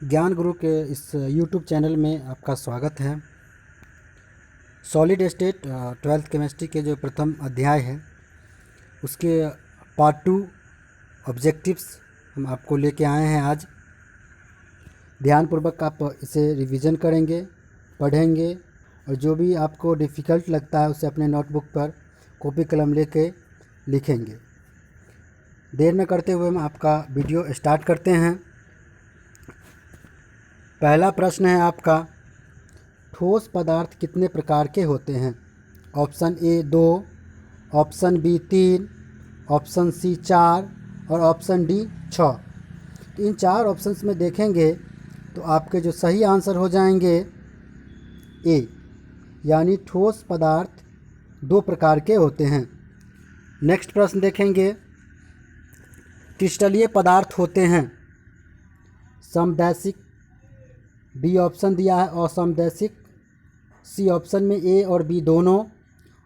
ज्ञान गुरु के इस यूट्यूब चैनल में आपका स्वागत है। सॉलिड स्टेट ट्वेल्थ केमिस्ट्री के जो प्रथम अध्याय है उसके पार्ट 2 ऑब्जेक्टिव्स हम आपको लेके आए हैं। आज ध्यानपूर्वक आप इसे रिवीजन करेंगे, पढ़ेंगे और जो भी आपको डिफ़िकल्ट लगता है उसे अपने नोटबुक पर कॉपी कलम लेके लिखेंगे। देर न करते हुए हम आपका वीडियो स्टार्ट करते हैं। पहला प्रश्न है आपका, ठोस पदार्थ कितने प्रकार के होते हैं? Option A 2, option B 3, option C 4 और ऑप्शन डी 6। तो इन चार ऑप्शंस में देखेंगे तो आपके जो सही आंसर हो जाएंगे ए, यानी ठोस पदार्थ 2 प्रकार के होते हैं। नेक्स्ट प्रश्न देखेंगे, क्रिस्टलीय पदार्थ होते हैं समदैशिक, बी ऑप्शन दिया है असमदैशिक, सी ऑप्शन में ए और बी दोनों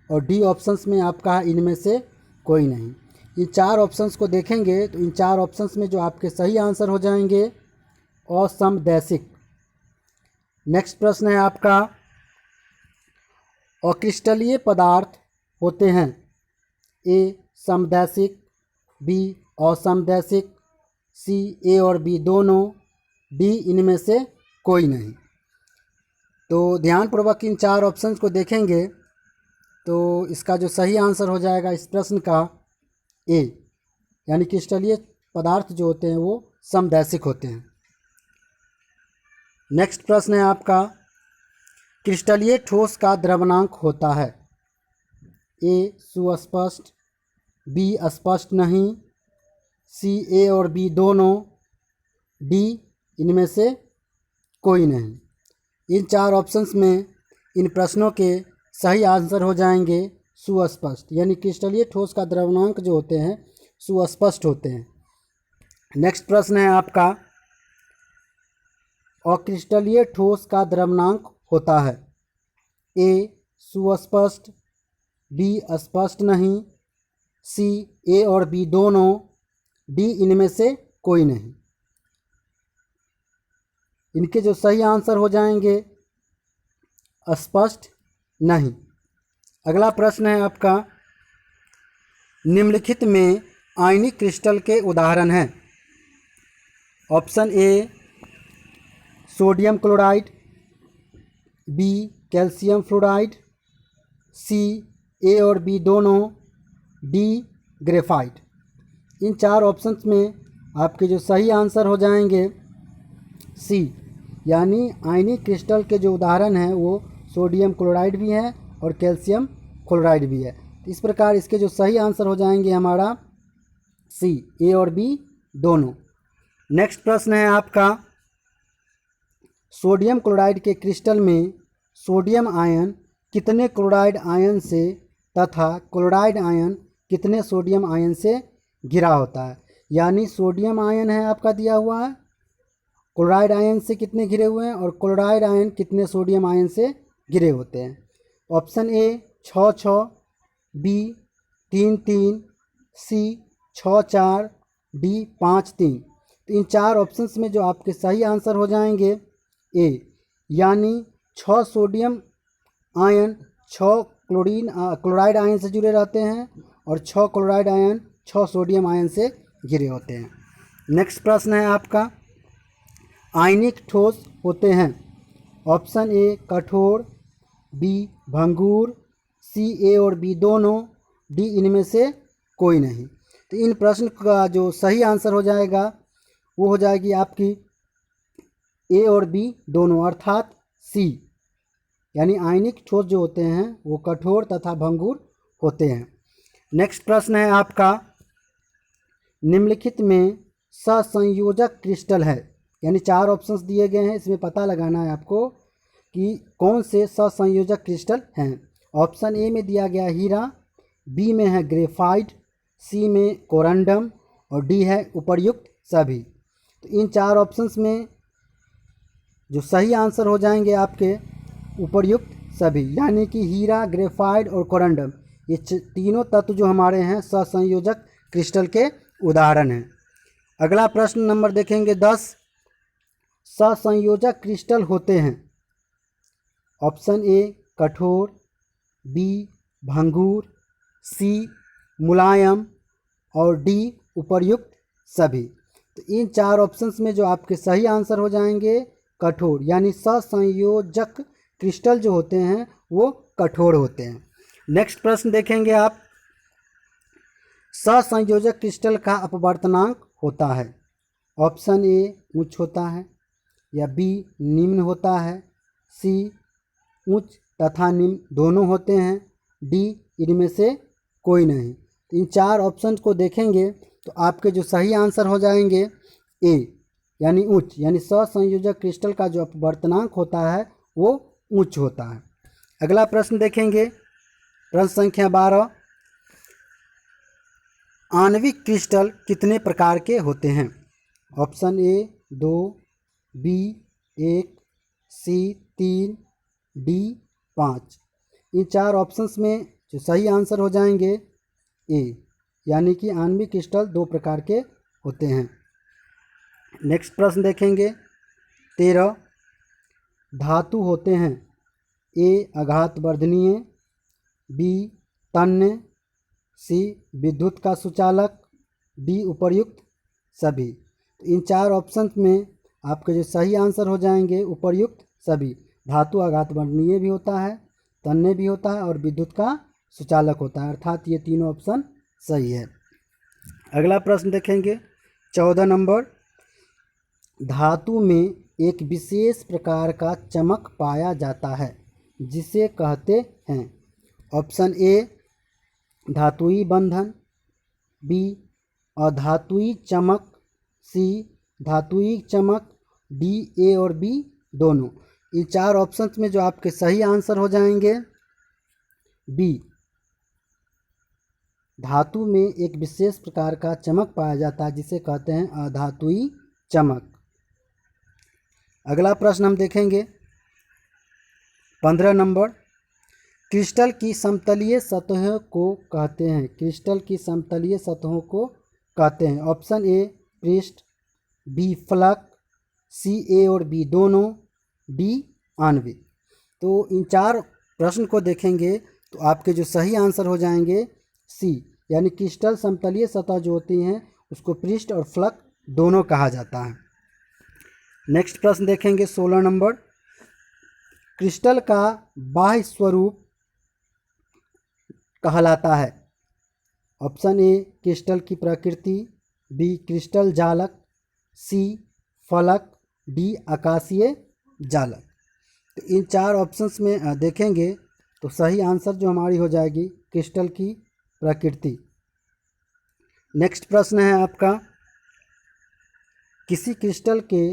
और डी ऑप्शंस में आपका है इनमें से कोई नहीं। इन चार ऑप्शंस को देखेंगे तो इन चार ऑप्शंस में जो आपके सही आंसर हो जाएंगे असमदैशिक। नेक्स्ट प्रश्न है आपका, अक्रिस्टलीय पदार्थ होते हैं ए समदैशिक, बी असमदैशिक, सी ए और बी दोनों, डी इनमें से कोई नहीं। तो ध्यानपूर्वक इन चार ऑप्शंस को देखेंगे तो इसका जो सही आंसर हो जाएगा इस प्रश्न का ए, यानी क्रिस्टलीय पदार्थ जो होते हैं वो समदैशिक होते हैं। नेक्स्ट प्रश्न है आपका, क्रिस्टलीय ठोस का द्रव्यनांक होता है ए सुस्पष्ट, बी स्पष्ट नहीं, सी ए और बी दोनों, डी इनमें से कोई नहीं। इन चार ऑप्शंस में इन प्रश्नों के सही आंसर हो जाएंगे सुस्पष्ट, यानी क्रिस्टलीय ठोस का द्रव्यनांक जो होते हैं सुस्पष्ट होते हैं। नेक्स्ट प्रश्न है आपका, अक्रिस्टलीय ठोस का द्रव्यनांक होता है ए सुस्पष्ट, बी स्पष्ट नहीं, सी ए और बी दोनों, डी इनमें से कोई नहीं। इनके जो सही आंसर हो जाएंगे स्पष्ट नहीं। अगला प्रश्न है आपका, निम्नलिखित में आयनिक क्रिस्टल के उदाहरण हैं। Option A sodium chloride, B calcium fluoride, C A और बी दोनों, डी ग्रेफाइट। इन चार ऑप्शंस में आपके जो सही आंसर हो जाएंगे सी, यानी आयनिक क्रिस्टल के जो उदाहरण हैं वो सोडियम क्लोराइड भी है और कैल्शियम क्लोराइड भी है। तो इस प्रकार इसके जो सही आंसर हो जाएंगे हमारा सी, ए और बी दोनों। नेक्स्ट प्रश्न है आपका, सोडियम क्लोराइड के क्रिस्टल में सोडियम आयन कितने क्लोराइड आयन से तथा क्लोराइड आयन कितने सोडियम आयन से घिरा होता है? यानी सोडियम आयन है आपका दिया हुआ है, क्लोराइड आयन से कितने घिरे हुए हैं और क्लोराइड आयन कितने सोडियम आयन से घिरे होते हैं? Option A 6-6, B 3-3, C 6-4, D 5-3। तो इन चार ऑप्शंस में जो आपके सही आंसर हो जाएंगे ए, यानी 6 सोडियम आयन 6 क्लोराइड आयन से जुड़े रहते हैं और 6 क्लोराइड आयन 6 सोडियम आयन से घिरे होते हैं। नेक्स्ट प्रश्न है आपका, आयनिक ठोस होते हैं। ऑप्शन ए कठोर, बी भंगूर, सी ए और बी दोनों, डी इनमें से कोई नहीं। तो इन प्रश्न का जो सही आंसर हो जाएगा वो हो जाएगी आपकी ए और बी दोनों, अर्थात सी, यानी आयनिक ठोस जो होते हैं वो कठोर तथा भंगूर होते हैं। नेक्स्ट प्रश्न है आपका, निम्नलिखित में सहसंयोजक क्रिस्टल है, यानी चार ऑप्शंस दिए गए हैं, इसमें पता लगाना है आपको कि कौन से सहसंयोजक क्रिस्टल हैं। ऑप्शन ए में दिया गया हीरा, बी में है ग्रेफाइट, सी में कोरंडम और डी है उपर्युक्त सभी। तो इन चार ऑप्शंस में जो सही आंसर हो जाएंगे आपके उपर्युक्त सभी, यानी कि हीरा, ग्रेफाइट और कोरंडम, ये तीनों तत्व जो हमारे हैं सहसंयोजक क्रिस्टल के उदाहरण हैं। अगला प्रश्न नंबर देखेंगे 10, सहसंयोजक क्रिस्टल होते हैं? ऑप्शन ए कठोर, बी भंगूर, सी मुलायम और डी उपर्युक्त सभी। तो इन चार ऑप्शंस में जो आपके सही आंसर हो जाएंगे कठोर, यानी सहसंयोजक क्रिस्टल जो होते हैं वो कठोर होते हैं। नेक्स्ट प्रश्न देखेंगे आप, सहसंयोजक क्रिस्टल का अपवर्तनांक होता है? ऑप्शन ए उच्च होता है, या बी निम्न होता है, सी उच्च तथा निम्न दोनों होते हैं, डी इनमें से कोई नहीं। तो इन चार ऑप्शन को देखेंगे तो आपके जो सही आंसर हो जाएंगे ए यानी उच्च, यानी सहसंयोजक क्रिस्टल का जो अपवर्तनांक होता है वो उच्च होता है। अगला प्रश्न देखेंगे, प्रश्न संख्या 12, आणविक क्रिस्टल कितने प्रकार के होते हैं? Option A 2, B 1, C 3, D 5। इन चार ऑप्शंस में जो सही आंसर हो जाएंगे ए, यानी कि आणविक क्रिस्टल 2 प्रकार के होते हैं। नेक्स्ट प्रश्न देखेंगे 13, धातु होते हैं ए आघात वर्धनीय, बी तन्य, सी विद्युत का सुचालक, डी उपर्युक्त सभी। तो इन चार ऑप्शंस में आपके जो सही आंसर हो जाएंगे उपर्युक्त सभी। धातु आघात वर्धनीय भी होता है, तन्य भी होता है और विद्युत का सुचालक होता है, अर्थात ये तीनों ऑप्शन सही है। अगला प्रश्न देखेंगे 14 नंबर, धातु में एक विशेष प्रकार का चमक पाया जाता है जिसे कहते हैं? ऑप्शन ए धातुई बंधन, बी अधातुई चमक, सी धातुई चमक, डी ए और बी दोनों। ये चार ऑप्शंस में जो आपके सही आंसर हो जाएंगे बी, धातु में एक विशेष प्रकार का चमक पाया जाता है जिसे कहते हैं अधातुई चमक। अगला प्रश्न हम देखेंगे 15 नंबर, क्रिस्टल की समतलीय सतहों को कहते हैं? क्रिस्टल की समतलीय सतहों को कहते हैं? ऑप्शन ए पृष्ठ, बी फलक, सी ए और बी दोनों, डी आणविक। तो इन चार प्रश्न को देखेंगे तो आपके जो सही आंसर हो जाएंगे सी, यानी क्रिस्टल समतलीय सतह जो होती हैं उसको पृष्ठ और फलक दोनों कहा जाता है। नेक्स्ट प्रश्न देखेंगे 16 नंबर, क्रिस्टल का बाह्य स्वरूप कहलाता है? ऑप्शन ए क्रिस्टल की प्रकृति, बी क्रिस्टल जालक, सी फलक, डी आकाशीय जालक। तो इन चार ऑप्शंस में देखेंगे तो सही आंसर जो हमारी हो जाएगी क्रिस्टल की प्रकृति। नेक्स्ट प्रश्न है आपका, किसी क्रिस्टल के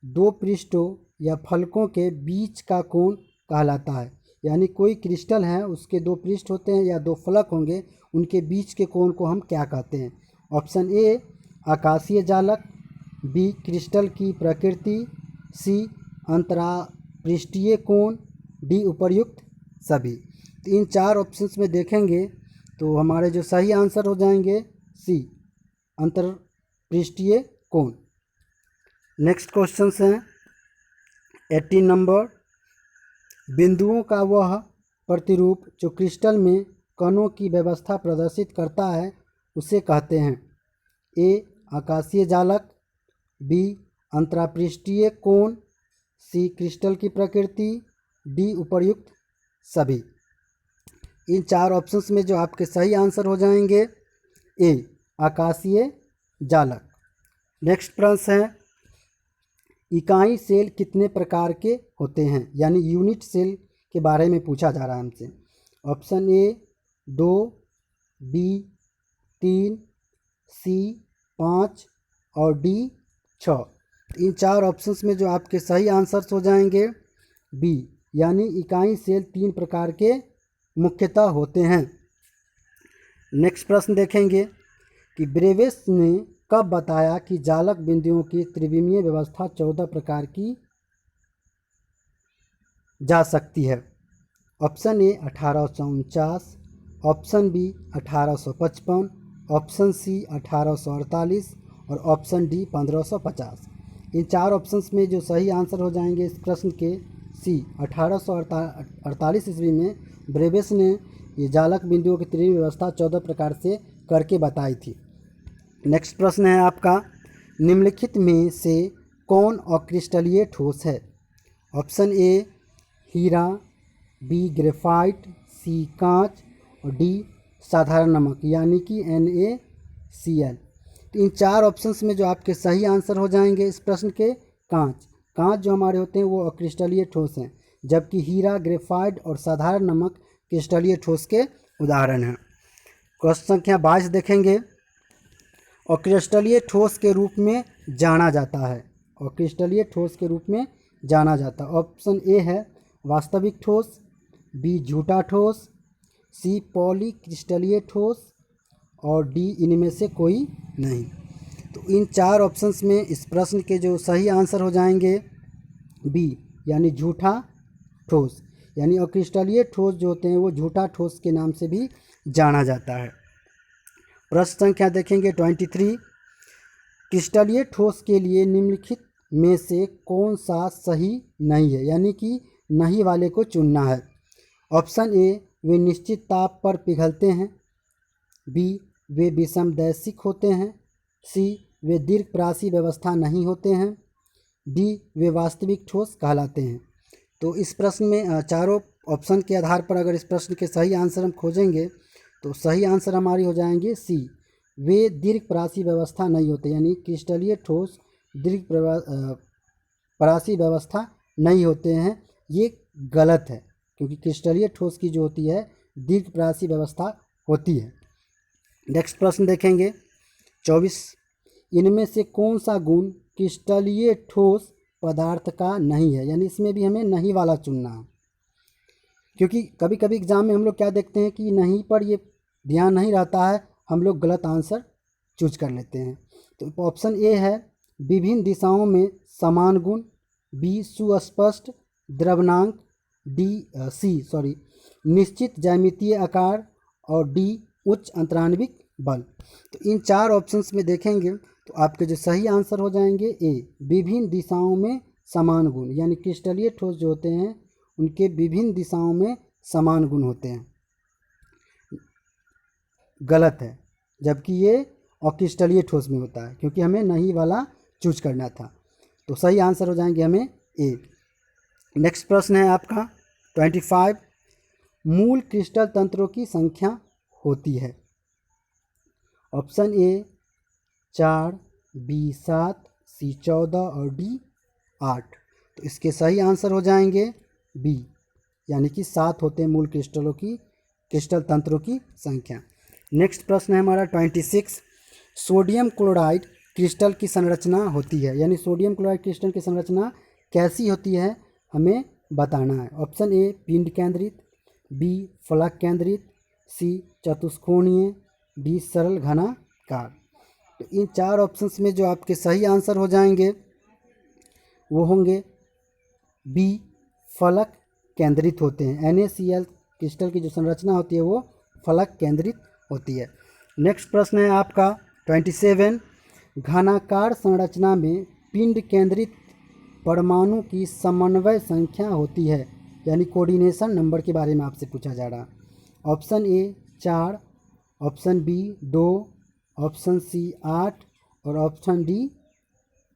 दो पृष्ठों या फलकों के बीच का कोण कहलाता है? यानी कोई क्रिस्टल है उसके दो पृष्ठ होते हैं या दो फलक होंगे, उनके बीच के कोण को हम क्या कहते हैं? ऑप्शन ए आकाशीय जालक, बी क्रिस्टल की प्रकृति, सी अंतरापृष्ठीय कोण, डी उपर्युक्त सभी। तो इन चार ऑप्शंस में देखेंगे तो हमारे जो सही आंसर हो जाएंगे सी अंतरपृष्ठीय कोण। नेक्स्ट क्वेश्चन है 18 नंबर, बिंदुओं का वह प्रतिरूप जो क्रिस्टल में कणों की व्यवस्था प्रदर्शित करता है उसे कहते हैं? ए आकाशीय जालक, बी अंतरापृष्ठीय कोण, सी क्रिस्टल की प्रकृति, डी उपर्युक्त सभी। इन चार ऑप्शंस में जो आपके सही आंसर हो जाएंगे ए आकाशीय जालक। नेक्स्ट प्रश्न है, इकाई सेल कितने प्रकार के होते हैं? यानी यूनिट सेल के बारे में पूछा जा रहा है हमसे। ऑप्शन ए 2, बी 3, सी 5 और डी 6। इन चार ऑप्शंस में जो आपके सही आंसर्स हो जाएंगे बी, यानी इकाई सेल 3 प्रकार के मुख्यतः होते हैं। नेक्स्ट प्रश्न देखेंगे कि ब्रेवेस ने कब बताया कि जालक बिंदुओं की त्रिविमीय व्यवस्था 14 प्रकार की जा सकती है? Option A 1849, option B 1855, option C 1848 और ऑप्शन डी 1550। इन चार ऑप्शंस में जो सही आंसर हो जाएंगे इस प्रश्न के सी। 1848 ईस्वी में ब्रेबेस ने ये जालक बिंदुओं की त्रिविम व्यवस्था 14 प्रकार से करके बताई थी। नेक्स्ट प्रश्न है आपका, निम्नलिखित में से कौन अक्रिस्टलीय ठोस है? ऑप्शन ए हीरा, बी ग्रेफाइट, सी कांच और डी साधारण नमक यानी कि NaCl। तो इन चार ऑप्शंस में जो आपके सही आंसर हो जाएंगे इस प्रश्न के कांच जो हमारे होते हैं वो अक्रिस्टलीय ठोस हैं, जबकि हीरा, ग्रेफाइट और साधारण नमक क्रिस्टलीय ठोस के उदाहरण हैं। क्वेश्चन संख्या 22 देखेंगे, अक्रिस्टलीय ठोस के रूप में जाना जाता है। अक्रिस्टलीय ठोस के रूप में जाना जाता है। ऑप्शन ए है वास्तविक ठोस, बी झूठा ठोस, सी पॉलीक्रिस्टलीय ठोस और डी इनमें से कोई नहीं। तो इन चार ऑप्शंस में इस प्रश्न के जो सही आंसर हो जाएंगे बी यानी झूठा ठोस, यानी अक्रिस्टलीय ठोस जो होते हैं वो झूठा ठोस के नाम से भी जाना जाता है। प्रश्न संख्या देखेंगे 23, क्रिस्टलीय ठोस के लिए निम्नलिखित में से कौन सा सही नहीं है, यानी कि नहीं वाले को चुनना है। ऑप्शन ए वे निश्चित ताप पर पिघलते हैं, बी वे विषमदैशिक होते हैं, सी वे दीर्घप्रासी व्यवस्था नहीं होते हैं, डी वे वास्तविक ठोस कहलाते हैं। तो इस प्रश्न में चारों ऑप्शन के आधार पर अगर इस प्रश्न के सही आंसर हम खोजेंगे तो सही आंसर हमारी हो जाएंगे सी, वे दीर्घप्रासी व्यवस्था नहीं होते, यानी क्रिस्टलीय ठोस दीर्घप्रासी व्यवस्था नहीं होते हैं। ये गलत है क्योंकि क्रिस्टलीय ठोस की जो होती है दीर्घप्रासी व्यवस्था होती है। नेक्स्ट प्रश्न देखेंगे 24, इनमें से कौन सा गुण क्रिस्टलीय ठोस पदार्थ का नहीं है, यानी इसमें भी हमें नहीं वाला चुनना है, क्योंकि कभी कभी एग्जाम में हम लोग क्या देखते हैं कि नहीं पर ये ध्यान नहीं रहता है, हम लोग गलत आंसर चूज कर लेते हैं। तो ऑप्शन ए है विभिन्न दिशाओं में समान गुण, बी सुस्पष्ट द्रव्यनांक, सी निश्चित ज्यामितीय आकार और डी उच्च अंतराण्विक बल। तो इन चार ऑप्शंस में देखेंगे तो आपके जो सही आंसर हो जाएंगे ए विभिन्न दिशाओं में समान गुण, यानी क्रिस्टलीय ठोस जो होते हैं उनके विभिन्न दिशाओं में समान गुण होते हैं। गलत है, जबकि ये अक्रिस्टलीय ठोस में होता है, क्योंकि हमें नहीं वाला चूज करना था। तो सही आंसर हो जाएंगे हमें ए। नेक्स्ट प्रश्न है आपका 25, मूल क्रिस्टल तंत्रों की संख्या होती है। ऑप्शन ए 4, बी 7, सी 14 और डी 8। तो इसके सही आंसर हो जाएंगे बी, यानी कि 7 होते हैं मूल क्रिस्टल तंत्रों की संख्या। नेक्स्ट प्रश्न है हमारा 26, सोडियम क्लोराइड क्रिस्टल की संरचना होती है, यानी सोडियम क्लोराइड क्रिस्टल की संरचना कैसी होती है हमें बताना है। ऑप्शन ए पिंड केंद्रित, बी फलक केंद्रित, सी चतुष्कोणीय, डी सरल घनाकार। तो इन चार ऑप्शंस में जो आपके सही आंसर हो जाएंगे वो होंगे बी फलक केंद्रित होते हैं। NaCl क्रिस्टल की जो संरचना होती है वो फलक केंद्रित होती है। नेक्स्ट प्रश्न है आपका 27, घनाकार संरचना में पिंड केंद्रित परमाणु की समन्वय संख्या होती है, यानी कोऑर्डिनेशन नंबर के बारे में आपसे पूछा जा रहा है। Option A 4, option B 2, option C 8 और ऑप्शन डी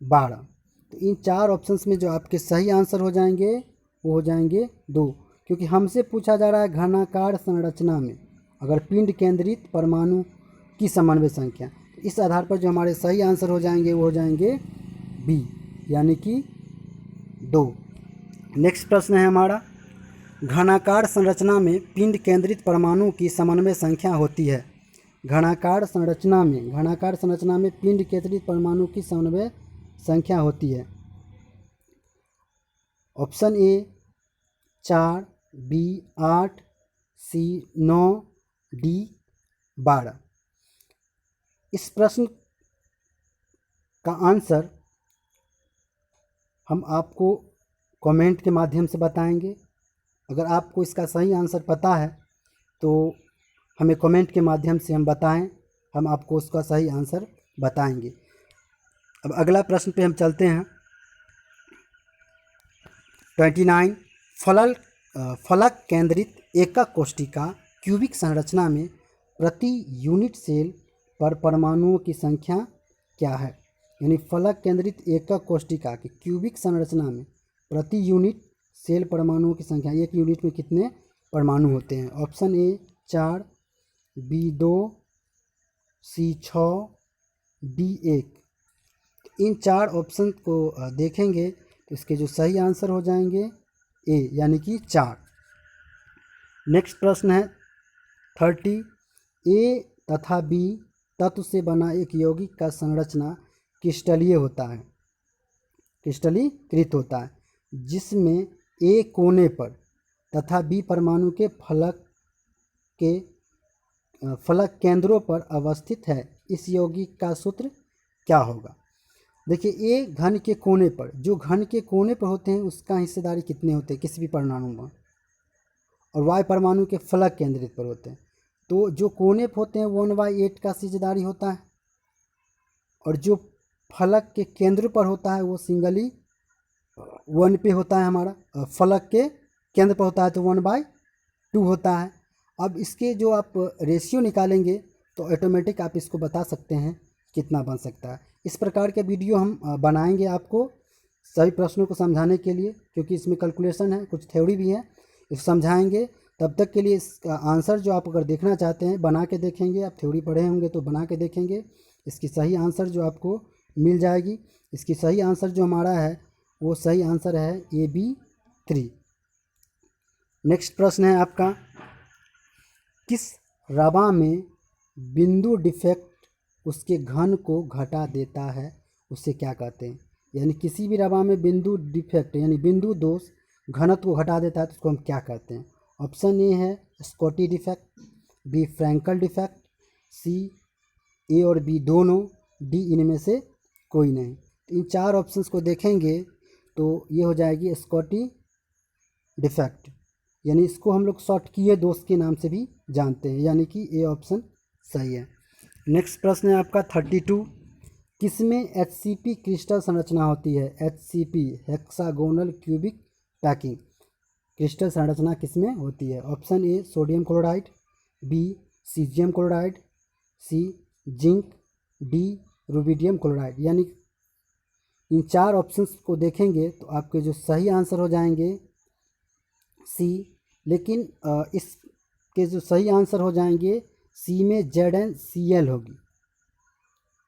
12। तो इन चार ऑप्शंस में जो आपके सही आंसर हो जाएंगे वो हो जाएंगे 2, क्योंकि हमसे पूछा जा रहा है घनाकार संरचना में अगर पिंड केंद्रित परमाणु की समन्वय संख्या, तो इस आधार पर जो हमारे सही आंसर हो जाएंगे वो हो जाएंगे बी, यानी कि 2। नेक्स्ट प्रश्न है हमारा, घनाकार संरचना में पिंड केंद्रित परमाणु की समन्वय संख्या होती है। घनाकार संरचना में पिंड केंद्रित परमाणु की समन्वय संख्या होती है। Option A 4, B 8, C 9, D 12। इस प्रश्न का आंसर हम आपको कमेंट के माध्यम से बताएंगे। अगर आपको इसका सही आंसर पता है तो हमें कमेंट के माध्यम से हम बताएं, हम आपको उसका सही आंसर बताएंगे। अब अगला प्रश्न पे हम चलते हैं। 29 फलक केंद्रित एकक कोशिका क्यूबिक संरचना में प्रति यूनिट सेल पर परमाणुओं की संख्या क्या है। यानी फलक केंद्रित एकक कोशिका की क्यूबिक संरचना में प्रति यूनिट सेल परमाणुओं की संख्या, एक यूनिट में कितने परमाणु होते हैं। Option A 4, B 2, C 6, D 1। इन 4 ऑप्शन को देखेंगे तो इसके जो सही आंसर हो जाएंगे ए यानी कि 4। नेक्स्ट प्रश्न है 30, ए तथा बी तत्व से बना एक यौगिक का संरचना क्रिस्टलीय होता है, क्रिस्टलीकृत होता है, जिसमें ए कोने पर तथा बी परमाणु के फलक केंद्रों पर अवस्थित है। इस यौगिक का सूत्र क्या होगा। देखिए ए घन के कोने पर, जो घन के कोने पर होते हैं उसका हिस्सेदारी कितने होते हैं किसी भी परमाणु में, और वाई परमाणु के फलक केंद्रित पर होते हैं। तो जो कोने पर होते हैं 1/8 का हिस्सेदारी होता है, और जो फलक के केंद्र पर होता है वो सिंगली 1 पे होता है। हमारा फलक के केंद्र पर होता है तो 1/2 होता है। अब इसके जो आप रेशियो निकालेंगे तो ऑटोमेटिक आप इसको बता सकते हैं कितना बन सकता है। इस प्रकार के वीडियो हम बनाएंगे आपको सभी प्रश्नों को समझाने के लिए, क्योंकि इसमें कैलकुलेशन है, कुछ थ्योरी भी है, इसको समझाएंगे। तब तक के लिए इसका आंसर जो आप अगर देखना चाहते हैं बना के देखेंगे, आप थ्योरी पढ़े होंगे तो बना के देखेंगे, इसकी सही आंसर जो आपको मिल जाएगी। इसकी सही आंसर जो हमारा है वो सही आंसर है AB3। नेक्स्ट प्रश्न है आपका, किस रवा में बिंदु डिफेक्ट उसके घन को घटा देता है, उसे क्या कहते हैं। यानी किसी भी रवा में बिंदु डिफेक्ट यानी बिंदु दोष घनत्व को घटा देता है तो उसको हम क्या कहते हैं। ऑप्शन ए है Schottky defect, B Frenkel defect, C A और बी दोनों, डी इनमें से कोई नहीं। तो इन 4 ऑप्शंस को देखेंगे तो ये हो जाएगी स्कॉटी डिफेक्ट, यानी इसको हम लोग शॉर्ट किए दोष के नाम से भी जानते हैं, यानी कि ए ऑप्शन सही है। नेक्स्ट प्रश्न है आपका 32, किसमें HCP क्रिस्टल संरचना होती है। HCP hexagonal cubic packing crystal संरचना किसमें होती है। Option A sodium chloride, B caesium chloride, C zinc, D rubidium chloride. यानी इन 4 ऑप्शंस को देखेंगे तो आपके जो सही आंसर हो जाएंगे सी, लेकिन इसके जो सही आंसर हो जाएंगे सी में ZnCl होगी,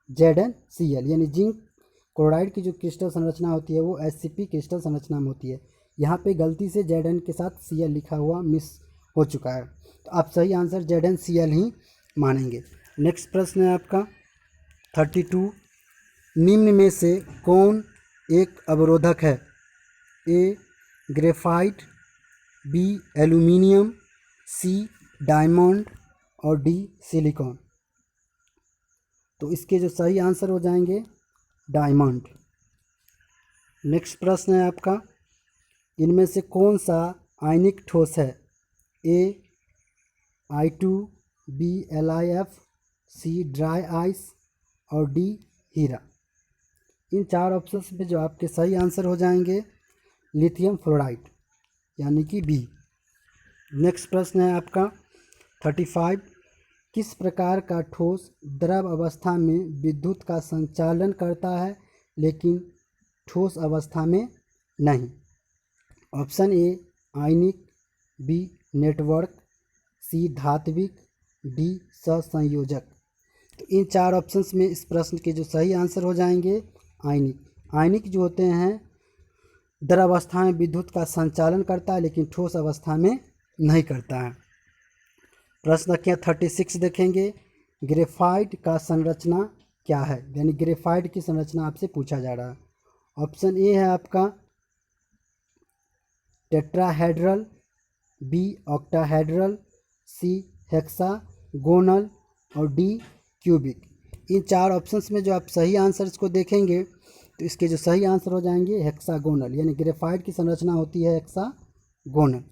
ZnCl यानी जिंक क्लोराइड की जो क्रिस्टल संरचना होती है वो HCP क्रिस्टल संरचना में होती है। यहाँ पे गलती से Zn के साथ Cl लिखा हुआ मिस हो चुका है, तो आप सही आंसर ZnCl ही मानेंगे। नेक्स्ट प्रश्न है आपका 32, निम्न में से कौन एक अवरोधक है। ए ग्रेफाइट, बी एल्यूमिनियम, सी डायमंड और डी सिलिकॉन। तो इसके जो सही आंसर हो जाएंगे डायमंड। नेक्स्ट प्रश्न है आपका, इनमें से कौन सा आयनिक ठोस है। ए I2, बी LiF, सी ड्राई आइस और डी हीरा। इन 4 ऑप्शंस में जो आपके सही आंसर हो जाएंगे लिथियम फ्लोराइड यानी कि बी। नेक्स्ट प्रश्न है आपका 35, किस प्रकार का ठोस द्रव अवस्था में विद्युत का संचालन करता है लेकिन ठोस अवस्था में नहीं। Option A ionic, B network, C धात्विक, डी सहसंयोजक। तो इन 4 ऑप्शंस में इस प्रश्न के जो सही आंसर हो जाएंगे आयनिक। आयनिक जो होते हैं द्रव अवस्था में विद्युत का संचालन करता है लेकिन ठोस अवस्था में नहीं करता है। प्रश्न संख्या 36 देखेंगे, ग्रेफाइट का संरचना क्या है। यानी ग्रेफाइट की संरचना आपसे पूछा जा रहा है। ऑप्शन ए है आपका टेट्राहेड्रल, बी ऑक्टाहेड्रल, सी हेक्सागोनल और डी क्यूबिक। इन 4 ऑप्शंस में जो आप सही आंसर्स को देखेंगे तो इसके जो सही आंसर हो जाएंगे हेक्सागोनल, यानी ग्रेफाइट की संरचना होती है हेक्सागोनल।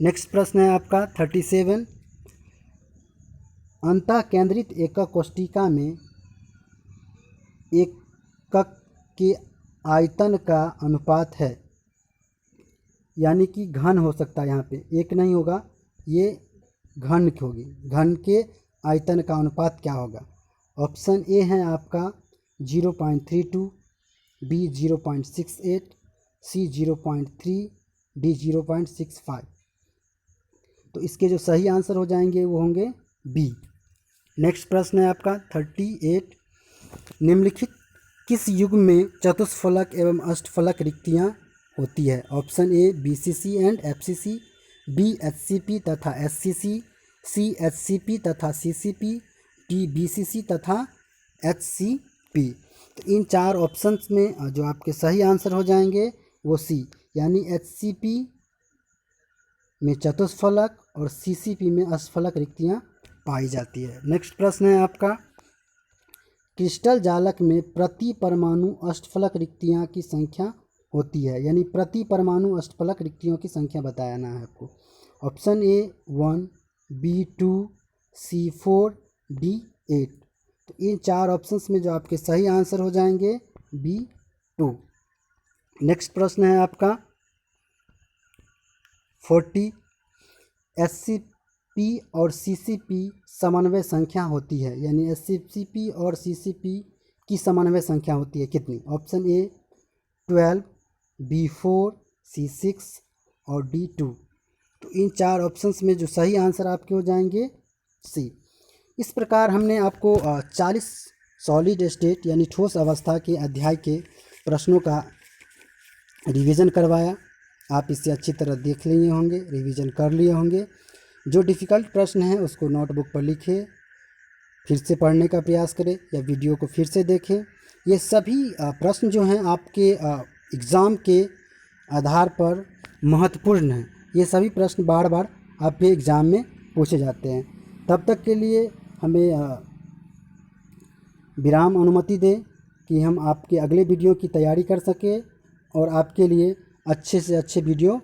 नेक्स्ट प्रश्न है आपका 37, अंतः केंद्रित एकक कोशिका में एकक के आयतन का अनुपात है यानी कि घन हो सकता है, यहाँ पे एक नहीं होगा, ये घन की होगी। घन के आयतन का अनुपात क्या होगा? ऑप्शन ए है आपका 0.32, बी 0.68, सी 0.3, डी 0.65। तो इसके जो सही आंसर हो जाएंगे वो होंगे बी। नेक्स्ट प्रश्न है आपका 38। निम्नलिखित किस युग में चतुष्फलक एवं अष्टफलक रिक्तियाँ होती है? Option A BCC and FCC, B HCP तथा एससीसी, सी एचसीपी तथा सीसीपी, डी बीसीसी तथा एचसीपी। तो इन चार ऑप्शंस में जो आपके सही आंसर हो जाएंगे वो सी, यानी एचसीपी में चतुष्फलक और सीसीपी में अष्टफलक रिक्तियाँ पाई जाती है। नेक्स्ट प्रश्न है आपका, क्रिस्टल जालक में प्रति परमाणु अष्टफलक रिक्तियाँ की संख्या होती है, यानी प्रति परमाणु अष्टफलक रिक्तियों की संख्या बताना है आपको। Option A 1, B 2, C 4, D 8। तो इन चार ऑप्शंस में जो आपके सही आंसर हो जाएंगे बी 2। नेक्स्ट प्रश्न है आपका 40। एससीपी और सीसीपी समन्वय संख्या होती है, यानी एससीपी और सीसीपी की समन्वय संख्या होती है कितनी? ऑप्शन ए 12, बी 4, सी 6 और डी 2। तो इन चार ऑप्शंस में जो सही आंसर आपके हो जाएंगे सी। इस प्रकार हमने आपको 40 सॉलिड स्टेट यानी ठोस अवस्था के अध्याय के प्रश्नों का रिवीजन करवाया। आप इसे अच्छी तरह देख लिए होंगे, रिवीजन कर लिए होंगे। जो डिफ़िकल्ट प्रश्न है उसको नोटबुक पर लिखें, फिर से पढ़ने का प्रयास करें या वीडियो को फिर से देखें। ये सभी प्रश्न जो हैं आपके एग्ज़ाम के आधार पर महत्वपूर्ण हैं। ये सभी प्रश्न बार बार आपके एग्ज़ाम में पूछे जाते हैं। तब तक के लिए हमें विराम अनुमति दें कि हम आपके अगले वीडियो की तैयारी कर सकें और आपके लिए अच्छे से अच्छे वीडियो